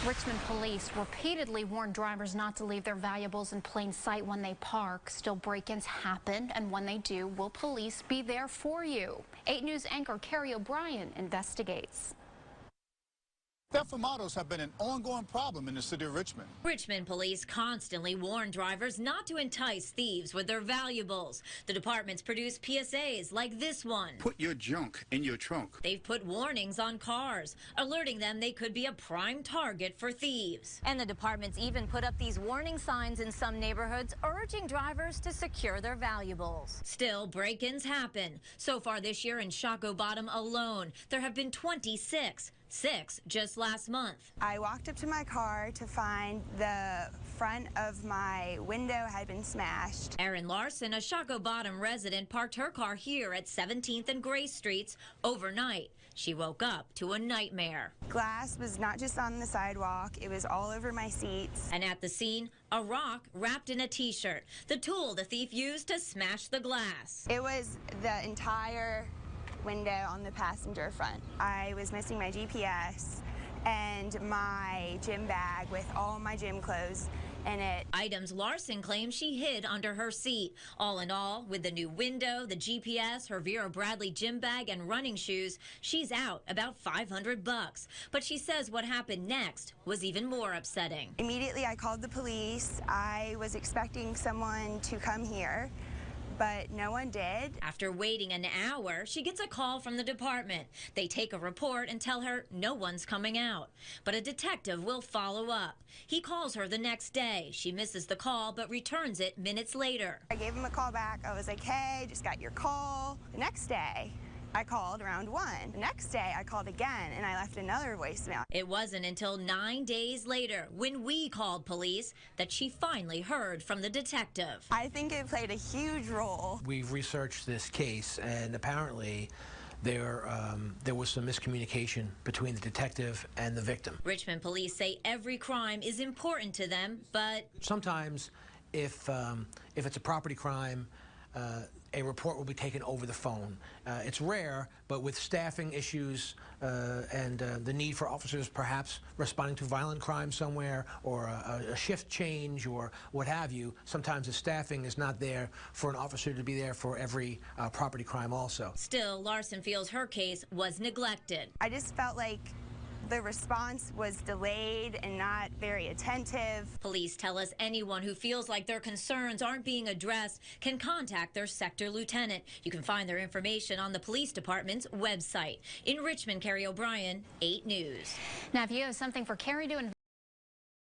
Richmond police repeatedly warn drivers not to leave their valuables in plain sight when they park. Still, break-ins happen, and when they do, will police be there for you? 8 News anchor Carrie O'Brien investigates. Theft from autos have been an ongoing problem in the city of Richmond. Richmond police constantly warn drivers not to entice thieves with their valuables. The department's produced PSAs like this one. Put your junk in your trunk. They've put warnings on cars, alerting them they could be a prime target for thieves. And the department's even put up these warning signs in some neighborhoods, urging drivers to secure their valuables. Still, break-ins happen. So far this year in Shockoe Bottom alone, there have been 26. 6 just last month. I walked up to my car to find the front of my window had been smashed. Erin Larson, a Shockoe Bottom resident, parked her car here at 17th and Gray Streets overnight. She woke up to a nightmare. Glass was not just on the sidewalk, it was all over my seats. And at the scene, a rock wrapped in a t-shirt, the tool the thief used to smash the glass. It was the entire window on the passenger front. I was missing my GPS and my gym bag with all my gym clothes in it. Items Larson claims she hid under her seat. All in all, with the new window, the GPS, her Vera Bradley gym bag, and running shoes, she's out about $500. But she says what happened next was even more upsetting. Immediately, I called the police. I was expecting someone to come here, but no one did. After waiting an hour, she gets a call from the department. They take a report and tell her no one's coming out. But a detective will follow up. He calls her the next day. She misses the call but returns it minutes later. I gave him a call back. I was like, hey, just got your call. The next day, I called around 1. The next day, I called again, and I left another voicemail. It wasn't until 9 days later, when we called police, that she finally heard from the detective. I think it played a huge role. We've researched this case, and apparently there was some miscommunication between the detective and the victim. Richmond police say every crime is important to them, but sometimes if it's a property crime, a report will be taken over the phone. It's rare, but with staffing issues and the need for officers perhaps responding to violent crime somewhere or a shift change or what have you, sometimes the staffing is not there for an officer to be there for every property crime also. Still, Larson feels her case was neglected. I just felt like the response was delayed and not very attentive. Police tell us anyone who feels like their concerns aren't being addressed can contact their sector lieutenant. You can find their information on the police department's website. In Richmond, Carrie O'Brien, 8 News. Now, if you have something for Carrie to